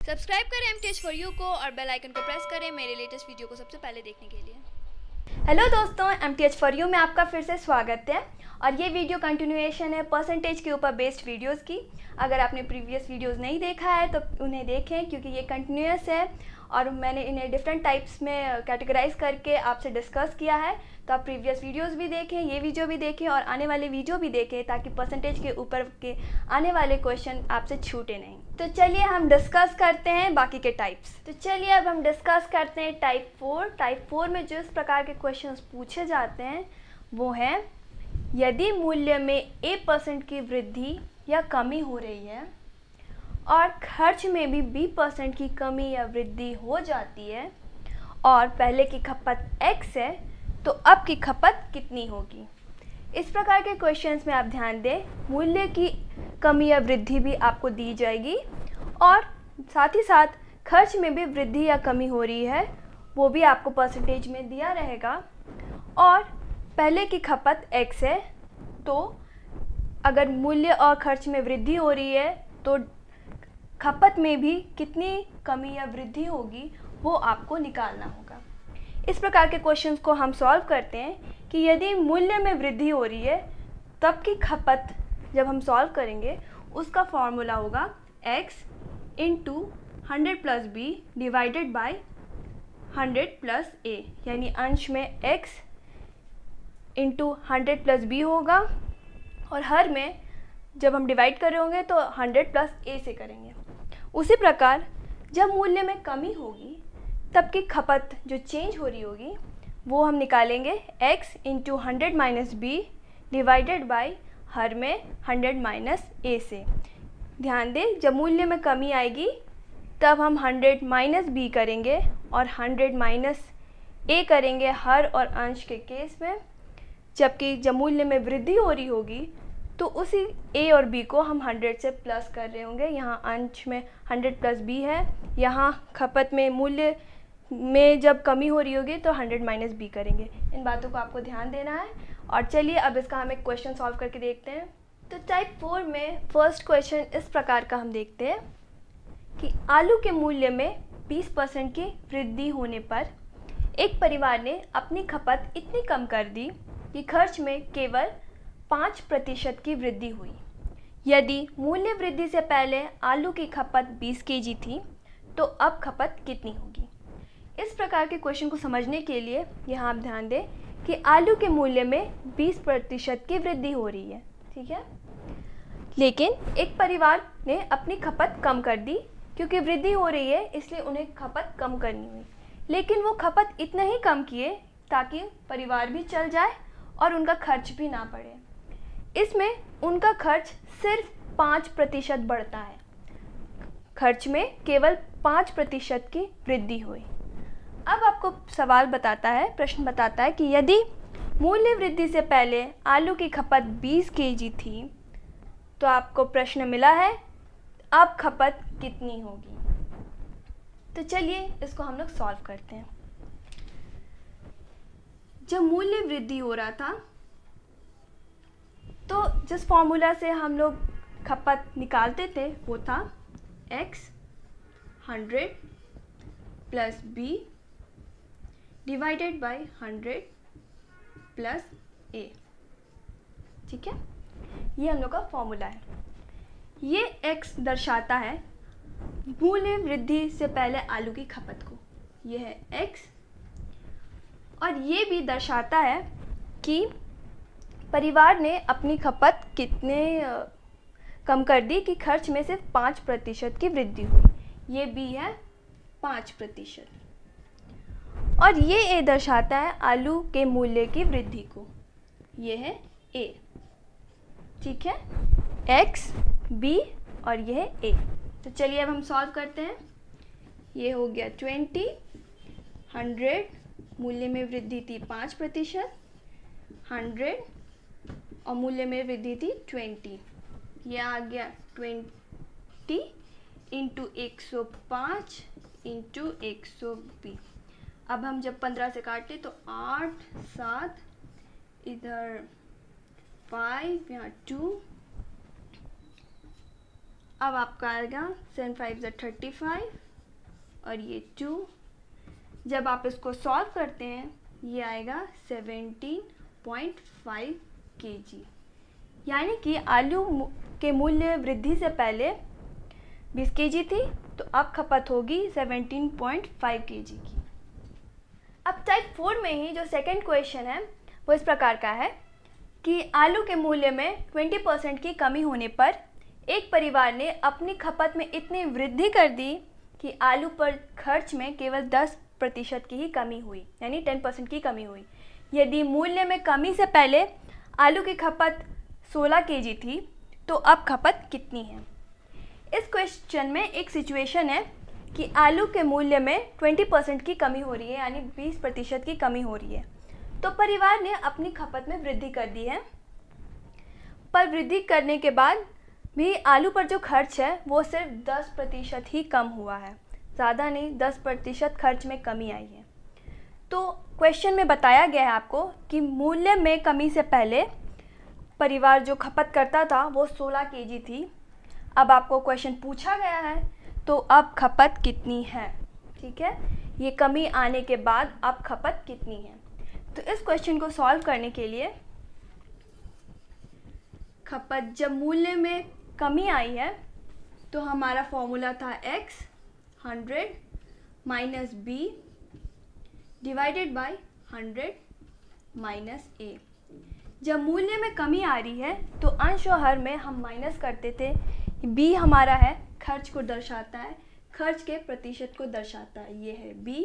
Subscribe करें MTH for you को और बेल आइकन को प्रेस करें मेरे लेटेस्ट वीडियो को सबसे पहले देखने के लिए। हेलो दोस्तों, MTH फॉर यू में आपका फिर से स्वागत है और ये वीडियो कंटिन्यूएशन है परसेंटेज के ऊपर बेस्ड वीडियोस की। अगर आपने प्रीवियस वीडियोस नहीं देखा है तो उन्हें देखें क्योंकि ये कंटिन्यूअस है और मैंने इन्हें डिफरेंट टाइप्स में कैटेगराइज करके आपसे डिस्कस किया है। तो आप प्रीवियस वीडियोस भी देखें, ये वीडियो भी देखें और आने वाले वीडियो भी देखें ताकि परसेंटेज के ऊपर के आने वाले क्वेश्चन आपसे छूटे नहीं। तो चलिए हम डिस्कस करते हैं बाकी के टाइप्स। तो चलिए अब हम डिस्कस करते हैं टाइप 4। टाइप 4 में जिस प्रकार के क्वेश्चंस पूछे जाते हैं वो है, यदि मूल्य में A% की वृद्धि या कमी हो रही है और खर्च में भी B% की कमी या वृद्धि हो जाती है और पहले की खपत X है तो अब की खपत कितनी होगी। इस प्रकार के क्वेश्चंस में आप ध्यान दें, मूल्य की कमी या वृद्धि भी आपको दी जाएगी और साथ ही साथ खर्च में भी वृद्धि या कमी हो रही है वो भी आपको परसेंटेज में दिया रहेगा। और पहले की खपत X है तो अगर मूल्य और खर्च में वृद्धि हो रही है तो खपत में भी कितनी कमी या वृद्धि होगी वो आपको निकालना होगा। इस प्रकार के क्वेश्चंस को हम सॉल्व करते हैं कि यदि मूल्य में वृद्धि हो रही है तब की खपत जब हम सॉल्व करेंगे उसका फॉर्मूला होगा x into 100 plus b divided by 100 plus a, यानी अंश में x इंटू 100 प्लस b होगा और हर में जब हम डिवाइड कर रहे होंगे तो 100 प्लस a से करेंगे। उसी प्रकार जब मूल्य में कमी होगी तब की खपत जो चेंज हो रही होगी वो हम निकालेंगे x into 100 minus b divided by हर में 100 माइनस ए से। ध्यान दें, जब मूल्य में कमी आएगी तब हम 100 माइनस बी करेंगे और 100 माइनस ए करेंगे हर और अंश के केस में। जबकि जब मूल्य में वृद्धि हो रही होगी तो उसी a और b को हम 100 से प्लस कर रहे होंगे। यहाँ अंश में 100 प्लस b है, यहाँ खपत में मूल्य में जब कमी हो रही होगी तो 100 माइनस b करेंगे। इन बातों को आपको ध्यान देना है। और चलिए अब इसका हम एक क्वेश्चन सॉल्व करके देखते हैं। तो टाइप 4 में फर्स्ट क्वेश्चन इस प्रकार का हम देखते हैं कि आलू के मूल्य में 20% की वृद्धि होने पर एक परिवार ने अपनी खपत इतनी कम कर दी कि खर्च में केवल 5% की वृद्धि हुई। यदि मूल्य वृद्धि से पहले आलू की खपत 20 kg थी तो अब खपत कितनी होगी। इस प्रकार के क्वेश्चन को समझने के लिए यहाँ आप ध्यान दें कि आलू के मूल्य में 20% की वृद्धि हो रही है, ठीक है, लेकिन एक परिवार ने अपनी खपत कम कर दी क्योंकि वृद्धि हो रही है इसलिए उन्हें खपत कम करनी हुई। लेकिन वो खपत इतना ही कम किए ताकि परिवार भी चल जाए और उनका खर्च भी ना बढ़े। इसमें उनका खर्च सिर्फ 5% बढ़ता है, खर्च में केवल 5% की वृद्धि हुई। अब आपको सवाल बताता है, प्रश्न बताता है कि यदि मूल्य वृद्धि से पहले आलू की खपत 20 kg थी तो आपको प्रश्न मिला है अब खपत कितनी होगी। तो चलिए इसको हम लोग सॉल्व करते हैं। जब मूल्य वृद्धि हो रहा था तो जिस फॉर्मूला से हम लोग खपत निकालते थे वो था x 100 plus b divided by 100 plus a, ठीक है, ये हम लोग का फॉर्मूला है। ये x दर्शाता है मूल्य वृद्धि से पहले आलू की खपत को, ये है x, और ये भी दर्शाता है कि परिवार ने अपनी खपत कितने कम कर दी कि खर्च में सिर्फ 5% की वृद्धि हुई, ये b है 5%, और ये a दर्शाता है आलू के मूल्य की वृद्धि को, ये है a, ठीक है, x b और ये है a। तो चलिए अब हम सॉल्व करते हैं। ये हो गया 20, 100 मूल्य में वृद्धि थी 5%, 100 और मूल्य में वृद्धि थी 20, ये आ गया 20 इंटू 105 इंटू 120। अब हम जब 15 से काटे तो 8, 7, इधर 5, यहाँ 2, अब आपका आएगा 7 5 35 और ये 2। जब आप इसको सॉल्व करते हैं ये आएगा 17.5 kg, यानी कि आलू के मूल्य वृद्धि से पहले 20 kg थी, तो अब खपत होगी 17.5 kg की। अब टाइप 4 में ही जो सेकंड क्वेश्चन है वो इस प्रकार का है कि आलू के मूल्य में 20% की कमी होने पर एक परिवार ने अपनी खपत में इतनी वृद्धि कर दी कि आलू पर खर्च में केवल 10% की ही कमी हुई, यानी 10% की कमी हुई। यदि मूल्य में कमी से पहले आलू की खपत 16 kg थी, तो अब खपत कितनी है? इस क्वेश्चन में एक सिचुएशन है कि आलू के मूल्य में 20% की कमी हो रही है, यानी 20% की कमी हो रही है। तो परिवार ने अपनी खपत में वृद्धि कर दी है, पर वृद्धि करने के बाद भी आलू पर जो खर्च है वो सिर्फ 10% ही कम हुआ है, ज़्यादा नहीं, 10% खर्च में कमी आई है। तो क्वेश्चन में बताया गया है आपको कि मूल्य में कमी से पहले परिवार जो खपत करता था वो 16 kg थी। अब आपको क्वेश्चन पूछा गया है तो अब खपत कितनी है, ठीक है, ये कमी आने के बाद अब खपत कितनी है। तो इस क्वेश्चन को सॉल्व करने के लिए खपत जब मूल्य में कमी आई है तो हमारा फॉर्मूला था x 100 minus b divided by 100 minus a। जब मूल्य में कमी आ रही है तो अंश और हर में हम माइनस करते थे। b हमारा है खर्च को दर्शाता है, खर्च के प्रतिशत को दर्शाता है, ये है b।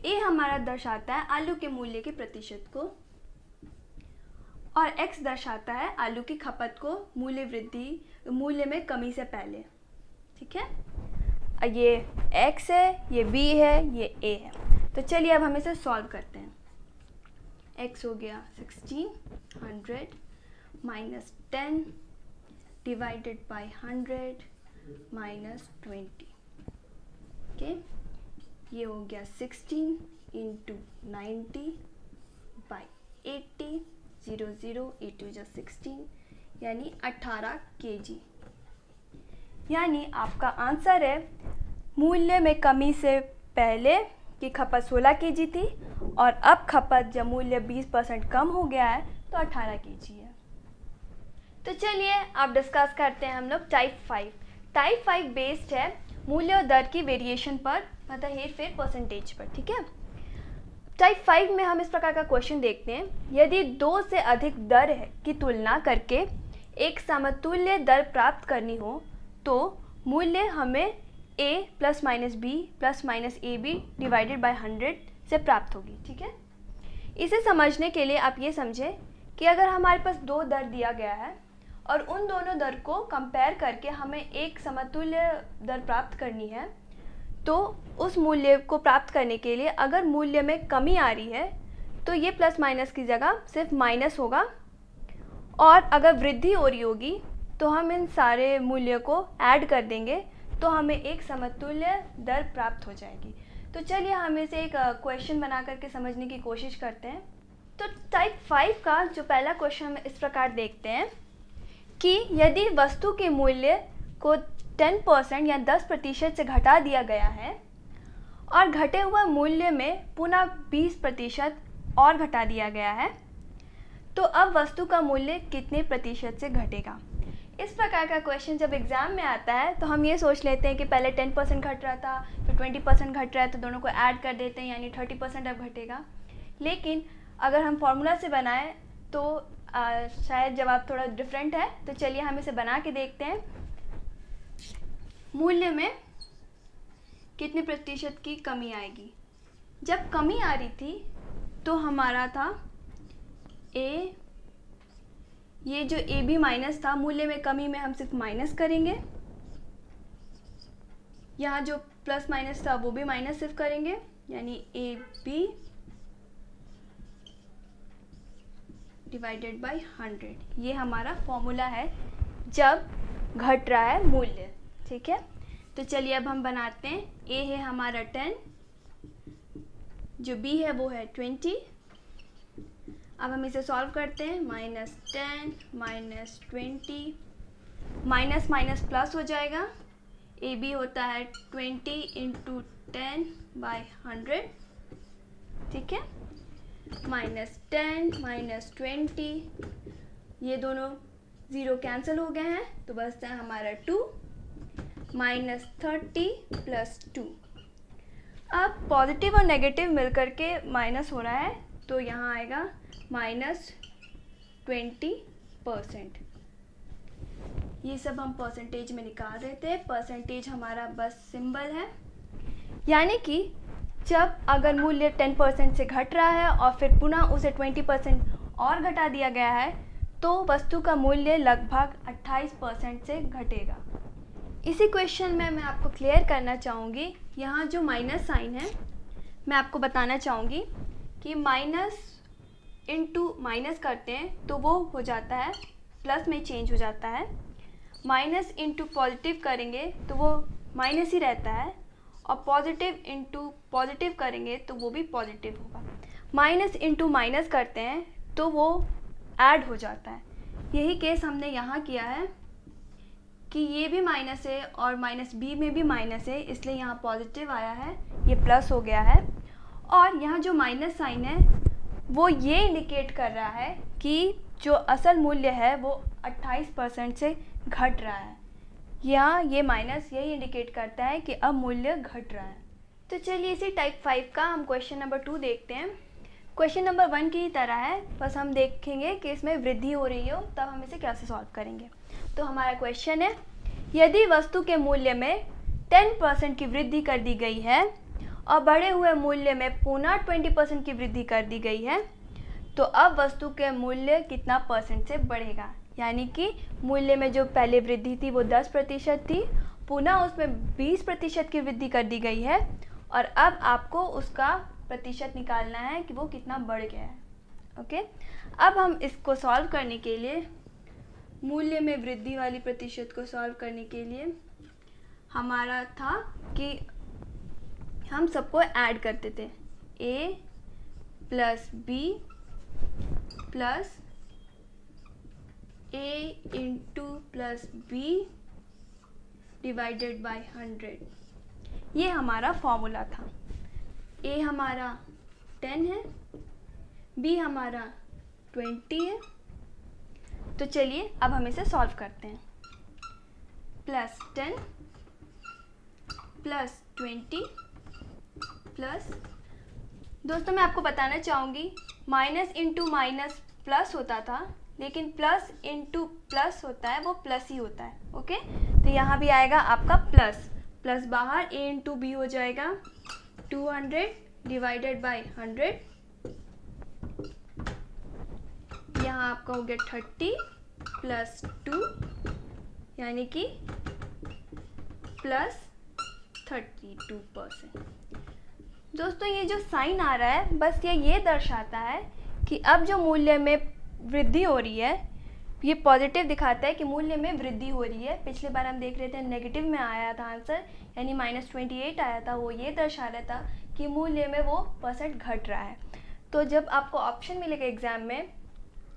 a हमारा दर्शाता है आलू के मूल्य के प्रतिशत को, और x दर्शाता है आलू की खपत को मूल्य में कमी से पहले, ठीक है। ये x है, ये b है, ये a है। तो चलिए अब हम इसे सॉल्व करते हैं। x हो गया 16, 100 minus 10 divided by 100 minus 20, okay. ये हो गया 16 इंटू 90 बाई 80, 0 0 8 2 16, यानी 18 kg। यानी आपका आंसर है मूल्य में कमी से पहले की खपत 16 kg थी और अब खपत जब मूल्य 20% कम हो गया है तो 18 kg है। तो चलिए अब डिस्कस करते हैं हम लोग टाइप 5। टाइप 5 बेस्ड है मूल्य और दर की वेरिएशन पर, मतलब हेरफेर परसेंटेज पर, ठीक है। टाइप 5 में हम इस प्रकार का क्वेश्चन देखते हैं, यदि 2 से अधिक दर की तुलना करके एक समतुल्य दर प्राप्त करनी हो तो मूल्य हमें a plus minus b plus minus a b divided by 100 से प्राप्त होगी, ठीक है। इसे समझने के लिए आप ये समझें कि अगर हमारे पास 2 दर दिया गया है और उन दोनों दर को कंपेयर करके हमें एक समतुल्य दर प्राप्त करनी है, तो उस मूल्य को प्राप्त करने के लिए अगर मूल्य में कमी आ रही है तो ये प्लस माइनस की जगह सिर्फ माइनस होगा, और अगर वृद्धि हो रही होगी तो हम इन सारे मूल्य को ऐड कर देंगे तो हमें एक समतुल्य दर प्राप्त हो जाएगी। तो चलिए हम इसे एक क्वेश्चन बना करके समझने की कोशिश करते हैं। तो टाइप 5 का जो पहला क्वेश्चन हम इस प्रकार देखते हैं कि यदि वस्तु के मूल्य को 10% या 10% से घटा दिया गया है और घटे हुए मूल्य में पुनः 20% और घटा दिया गया है, तो अब वस्तु का मूल्य कितने प्रतिशत से घटेगा। इस प्रकार का क्वेश्चन जब एग्ज़ाम में आता है तो हम ये सोच लेते हैं कि पहले 10% घट रहा था, फिर 20% घट रहा है, तो दोनों को ऐड कर देते हैं, यानी 30% अब घटेगा। लेकिन अगर हम फॉर्मूला से बनाएं तो शायद जवाब थोड़ा डिफरेंट है। तो चलिए हम इसे बना के देखते हैं। मूल्य में कितने प्रतिशत की कमी आएगी। जब कमी आ रही थी तो हमारा था a, ये जो ए बी माइनस था, मूल्य में कमी में हम सिर्फ माइनस करेंगे, यहाँ जो प्लस माइनस था वो भी माइनस सिर्फ करेंगे, यानी ए बी डिवाइडेड बाय 100। ये हमारा फॉर्मूला है जब घट रहा है मूल्य, ठीक है। तो चलिए अब हम बनाते हैं। ए है हमारा 10, जो बी है वो है 20। अब हम इसे सॉल्व करते हैं। -10 -20 माइनस माइनस प्लस हो जाएगा, ए बी होता है 20 इंटू 10/100, ठीक है। -10 -20, ये दोनों ज़ीरो कैंसिल हो गए हैं, तो बचता है हमारा 2, -30 + 2। अब पॉजिटिव और नेगेटिव मिलकर के माइनस हो रहा है, तो यहाँ आएगा -20%। ये सब हम परसेंटेज में निकाल रहे थे, परसेंटेज हमारा बस सिंबल है। यानी कि जब अगर मूल्य 10% से घट रहा है और फिर पुनः उसे 20% और घटा दिया गया है, तो वस्तु का मूल्य लगभग 28% से घटेगा। इसी क्वेश्चन में मैं आपको क्लियर करना चाहूँगी, यहाँ जो माइनस साइन है मैं आपको बताना चाहूँगी कि माइनस इंटू माइनस करते हैं तो वो हो जाता है प्लस में चेंज हो जाता है, माइनस इंटू पॉजिटिव करेंगे तो वो माइनस ही रहता है, और पॉजिटिव इंटू पॉजिटिव करेंगे तो वो भी पॉजिटिव होगा। माइनस इंटू माइनस करते हैं तो वो ऐड हो जाता है। यही केस हमने यहाँ किया है कि ये भी माइनस है और माइनस बी में भी माइनस है, इसलिए यहाँ पॉजिटिव आया है, ये प्लस हो गया है। और यहाँ जो माइनस साइन है वो ये इंडिकेट कर रहा है कि जो असल मूल्य है वो 28% से घट रहा है। यहाँ ये माइनस यही इंडिकेट करता है कि अब मूल्य घट रहा है। तो चलिए इसी टाइप 5 का हम क्वेश्चन नंबर 2 देखते हैं। क्वेश्चन नंबर 1 की ही तरह है, बस हम देखेंगे कि इसमें वृद्धि हो रही हो तब हम इसे कैसे सॉल्व करेंगे। तो हमारा क्वेश्चन है, यदि वस्तु के मूल्य में 10% की वृद्धि कर दी गई है और बढ़े हुए मूल्य में पुनः 20% की वृद्धि कर दी गई है, तो अब वस्तु के मूल्य कितना % से बढ़ेगा। यानी कि मूल्य में जो पहले वृद्धि थी वो 10% थी, पुनः उसमें 20% की वृद्धि कर दी गई है, और अब आपको उसका प्रतिशत निकालना है कि वो कितना बढ़ गया है। ओके, अब हम इसको सॉल्व करने के लिए, मूल्य में वृद्धि वाली प्रतिशत को सॉल्व करने के लिए हमारा था कि हम सबको ऐड करते थे, a + b + a + b / 100। ये हमारा फॉर्मूला था। a हमारा 10 है, b हमारा 20 है। तो चलिए अब हम इसे सॉल्व करते हैं। +10 + 20 प्लस, दोस्तों मैं आपको बताना चाहूँगी, माइनस इंटू माइनस प्लस होता था, लेकिन प्लस इंटू प्लस होता है वो प्लस ही होता है। ओके, तो यहाँ भी आएगा आपका प्लस, प्लस बाहर a इंटू बी हो जाएगा 200 / 100। यहाँ आपका हो गया 30 + 2 यानी कि +32%। दोस्तों ये जो साइन आ रहा है बस ये दर्शाता है कि अब जो मूल्य में वृद्धि हो रही है, ये पॉजिटिव दिखाता है कि मूल्य में वृद्धि हो रही है। पिछले बार हम देख रहे थे नेगेटिव में आया था आंसर, यानी -28 आया था, वो ये दर्शा रहा था कि मूल्य में वो % घट रहा है। तो जब आपको ऑप्शन मिलेगा एग्ज़ाम में,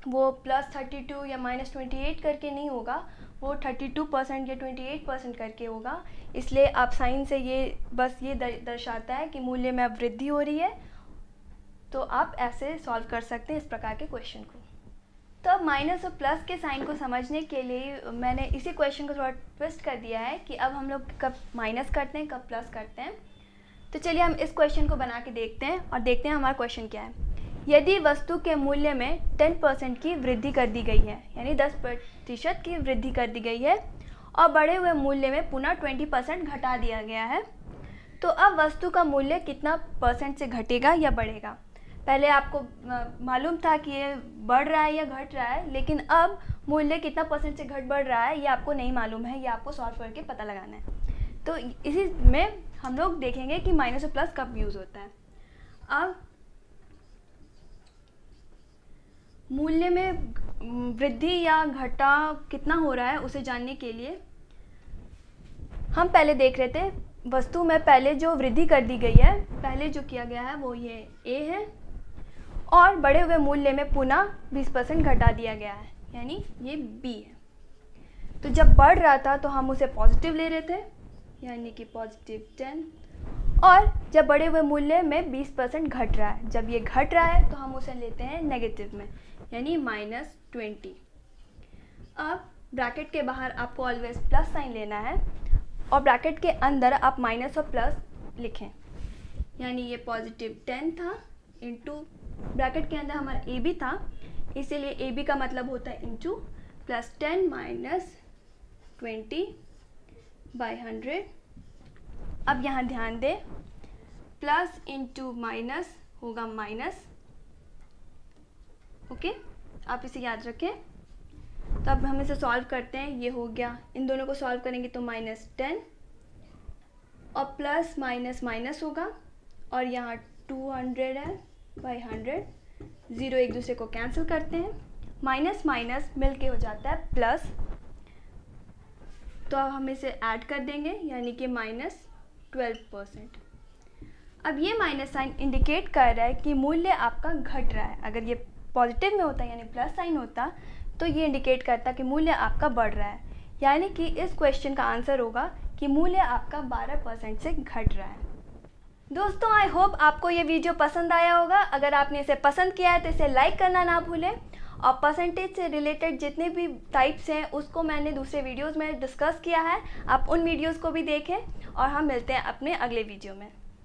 वो +32 या -28 करके नहीं होगा, वो 32% या 28% करके होगा। इसलिए आप साइन से ये बस ये दर्शाता है कि मूल्य में अब वृद्धि हो रही है। तो आप ऐसे सॉल्व कर सकते हैं इस प्रकार के क्वेश्चन को। तो अब माइनस और प्लस के साइन को समझने के लिए मैंने इसी क्वेश्चन को थोड़ा ट्विस्ट कर दिया है कि अब हम लोग कब माइनस करते हैं कब प्लस करते हैं। तो चलिए हम इस क्वेश्चन को बना के देखते हैं और देखते हैं हमारा क्वेश्चन क्या है। यदि वस्तु के मूल्य में 10% की वृद्धि कर दी गई है, यानी 10% की वृद्धि कर दी गई है, और बढ़े हुए मूल्य में पुनः 20% घटा दिया गया है, तो अब वस्तु का मूल्य कितना % से घटेगा या बढ़ेगा। पहले आपको मालूम था कि ये बढ़ रहा है या घट रहा है, लेकिन अब मूल्य कितना % से घट बढ़ रहा है ये आपको नहीं मालूम है, ये आपको सॉल्व करके पता लगाना है। तो इसी में हम लोग देखेंगे कि माइनस और प्लस कब यूज़ होता है। अब मूल्य में वृद्धि या घटा कितना हो रहा है उसे जानने के लिए हम पहले देख रहे थे, वस्तु में पहले जो वृद्धि कर दी गई है, पहले जो किया गया है वो ये A है, और बढ़े हुए मूल्य में पुनः 20% घटा दिया गया है, यानी ये B है। तो जब बढ़ रहा था तो हम उसे पॉजिटिव ले रहे थे, यानी कि +10, और जब बढ़े हुए मूल्य में 20% घट रहा है, जब ये घट रहा है तो हम उसे लेते हैं नेगेटिव में, यानी -20। अब ब्रैकेट के बाहर आपको ऑलवेज प्लस साइन लेना है और ब्रैकेट के अंदर आप माइनस और प्लस लिखें, यानी ये +10 था इंटू ब्रैकेट के अंदर हमारा ए बी था, इसीलिए ए बी का मतलब होता है इंटू +10 - 20/100। अब यहाँ ध्यान दें, प्लस इंटू माइनस होगा माइनस, ओके, आप इसे याद रखें। तो अब हम इसे सॉल्व करते हैं, ये हो गया, इन दोनों को सॉल्व करेंगे तो -10 और प्लस माइनस माइनस होगा और यहाँ 200 है बाई 100, 0 एक दूसरे को कैंसिल करते हैं, माइनस माइनस मिल के हो जाता है प्लस, तो अब हम इसे ऐड कर देंगे, यानी कि -12%। अब ये माइनस साइन इंडिकेट कर रहा है कि मूल्य आपका घट रहा है। अगर ये पॉजिटिव में होता यानी प्लस साइन होता तो ये इंडिकेट करता कि मूल्य आपका बढ़ रहा है, यानी कि इस क्वेश्चन का आंसर होगा कि मूल्य आपका 12% से घट रहा है। दोस्तों, आई होप आपको ये वीडियो पसंद आया होगा। अगर आपने इसे पसंद किया है तो इसे लाइक करना ना भूलें, और परसेंटेज से रिलेटेड जितने भी टाइप्स हैं उसको मैंने दूसरे वीडियोज़ में डिस्कस किया है, आप उन वीडियोज़ को भी देखें, और हम मिलते हैं अपने अगले वीडियो में।